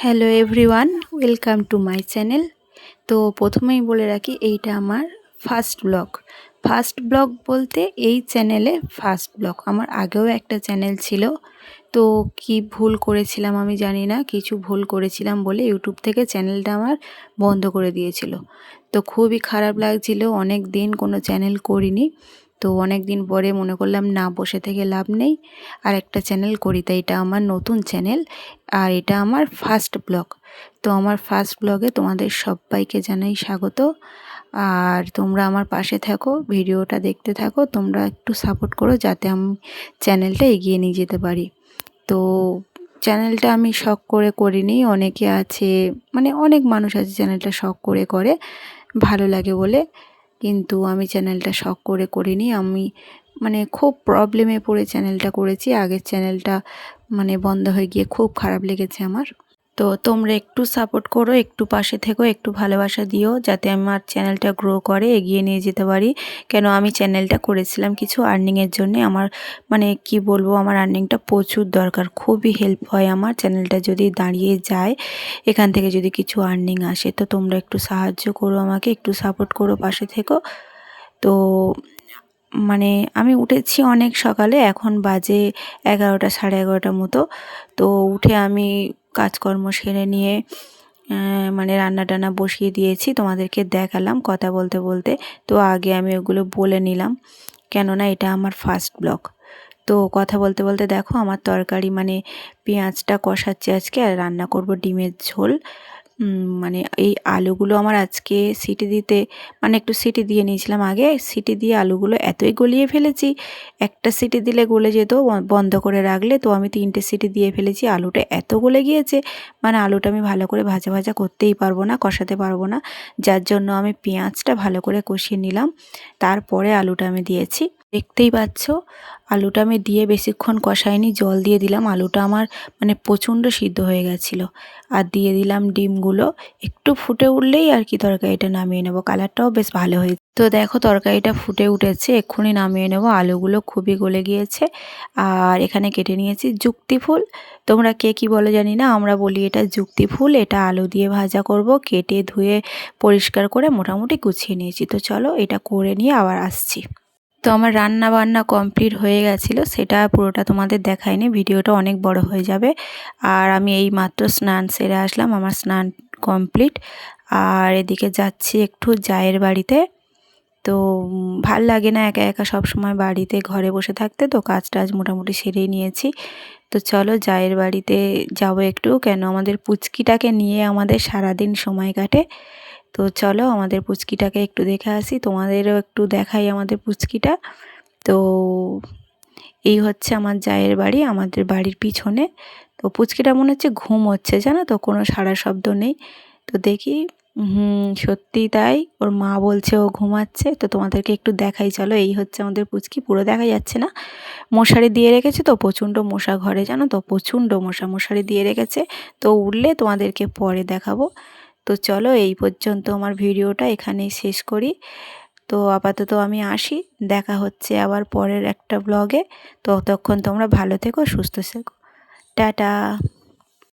Hello everyone, welcome to my channel. তো প্রথমেই বলে রাখি, এইটা আমার ফার্স্ট ব্লগ বলতে এই চ্যানেলে ফার্স্ট ব্লগ। আমার আগেও একটা চ্যানেল ছিল, তো কি ভুল করেছিলাম আমি জানি না, কিছু ভুল করেছিলাম বলে ইউটিউব থেকে চ্যানেলটা আমার বন্ধ করে দিয়েছিল। তো খুবই খারাপ লাগছিল, অনেক দিন কোনো চ্যানেল করিনি। তো অনেক দিন পরে মনে করলাম না, বসে থেকে লাভ নেই, আর একটা চ্যানেল করি। তাই এটা আমার নতুন চ্যানেল, আর এটা আমার ফার্স্ট ব্লগ। তো আমার ফার্স্ট ব্লগে তোমাদের সবাইকে জানাই স্বাগত। আর তোমরা আমার পাশে থাকো, ভিডিওটা দেখতে থাকো, তোমরা একটু সাপোর্ট করো যাতে আমি চ্যানেলটা এগিয়ে নিয়ে যেতে পারি। তো চ্যানেলটা আমি শখ করে করিনি, অনেকে আছে, মানে অনেক মানুষ আছে চ্যানেলটা শখ করে করে, ভালো লাগে বলে। কিন্তু আমি চ্যানেলটা শখ করে করিনি, আমি মানে খুব প্রবলেমে পড়ে চ্যানেলটা করেছি। আগের চ্যানেলটা মানে বন্ধ হয়ে গিয়ে খুব খারাপ লেগেছে আমার। তো তোমরা একটু সাপোর্ট করো, একটু পাশে থেকো, একটু ভালোবাসা দিও যাতে আমার চ্যানেলটা গ্রো করে এগিয়ে নিয়ে যেতে পারি। কেন আমি চ্যানেলটা করেছিলাম কিছু আর্নিংয়ের জন্য। আমার মানে কি বলবো, আমার আর্নিংটা প্রচুর দরকার, খুবই হেল্প হয় আমার চ্যানেলটা যদি দাঁড়িয়ে যায়, এখান থেকে যদি কিছু আর্নিং আসে। তো তোমরা একটু সাহায্য করো আমাকে, একটু সাপোর্ট করো, পাশে থেকো। তো মানে আমি উঠেছি অনেক সকালে, এখন বাজে 11টা, সাড়ে 11টার মতো। তো উঠে আমি কাজকর্ম সেরে নিয়ে মানে রান্না টান্না বসিয়ে দিয়েছি, তোমাদেরকে দেখালাম কথা বলতে বলতে। তো আগে আমি ওগুলো বলে নিলাম, কেননা এটা আমার ফার্স্ট ব্লগ। তো কথা বলতে বলতে দেখো আমার তরকারি মানে পেঁয়াজটা কষাচ্ছি আজকে, আর রান্না করব ডিমের ঝোল। মানে এই আলুগুলো আমার আজকে সিটি দিতে, মানে একটু সিটি দিয়ে নিয়েছিলাম আগে, সিটি দিয়ে আলুগুলো এতই গলিয়ে ফেলেছি, একটা সিটি দিলে গলে যেত, বন্ধ করে রাখলে। তো আমি 3টে সিটি দিয়ে ফেলেছি, আলুটা এত গলে গিয়েছে, মানে আলুটা আমি ভালো করে ভাজা ভাজা করতেই পারবো না, কষাতে পারবো না। যার জন্য আমি পেঁয়াজটা ভালো করে কষিয়ে নিলাম, তারপরে আলুটা আমি দিয়েছি। দেখতেই পাচ্ছ আলুটা আমি দিয়ে বেশিক্ষণ কষাইনি, জল দিয়ে দিলাম। আলুটা আমার মানে প্রচণ্ড সিদ্ধ হয়ে গেছিলো। আর দিয়ে দিলাম ডিমগুলো, একটু ফুটে উঠলেই আর কি তরকারিটা নামিয়ে নেব। কালারটাও বেশ ভালো হয়েছে। তো দেখো তরকারিটা ফুটে উঠেছে, এক্ষুনি নামিয়ে নেব। আলুগুলো খুবই গলে গিয়েছে। আর এখানে কেটে নিয়েছি যুক্তি ফুল, তোমরা কে কী বলো জানি না, আমরা বলি এটা যুক্তি ফুল। এটা আলু দিয়ে ভাজা করব, কেটে ধুয়ে পরিষ্কার করে মোটামুটি গুছিয়ে নিয়েছি। তো চলো এটা করে নিয়ে আবার আসছি। তো আমার রান্না বান্না কমপ্লিট হয়ে গেছিলো, সেটা পুরোটা তোমাদের দেখাইনি, ভিডিওটা অনেক বড় হয়ে যাবে। আর আমি এই মাত্র স্নান সেরে আসলাম, আমার স্নান কমপ্লিট। আর এদিকে যাচ্ছি একটু জায়ের বাড়িতে। তো ভাল লাগে না একা একা সব সময় বাড়িতে ঘরে বসে থাকতে, তো কাজ টাজ মোটামুটি সেরেই নিয়েছি। তো চলো জায়ের বাড়িতে যাবো একটু, কেন আমাদের পুচকিটাকে নিয়ে আমাদের সারাদিন সময় কাটে। তো চলো আমাদের পুচকিটাকে একটু দেখে আসি, তোমাদেরও একটু দেখাই আমাদের পুচকিটা। তো এই হচ্ছে আমার জায়ের বাড়ি, আমাদের বাড়ির পিছনে। তো পুচকিটা মনে হচ্ছে ঘুম হচ্ছে, জানো তো, কোনো সাড়া শব্দ নেই। তো দেখি, সত্যিই তাই, ওর মা বলছে ও ঘুমাচ্ছে। তো তোমাদেরকে একটু দেখাই চলো। এই হচ্ছে আমাদের পুচকি, পুরো দেখা যাচ্ছে না, মশারি দিয়ে রেখেছে তো, প্রচণ্ড মশা ঘরে, জানো তো, প্রচণ্ড মশা, মশারি দিয়ে রেখেছে। তো উঠলে তোমাদেরকে পরে দেখাবো। তো চলো এই পর্যন্ত আমার ভিডিওটা এখানেই শেষ করি। তো আপাতত আমি আসি, দেখা হচ্ছে আবার পরের একটা ব্লগে। ততক্ষণ তোমরা ভালো থেকো, সুস্থ থেকো, টাটা।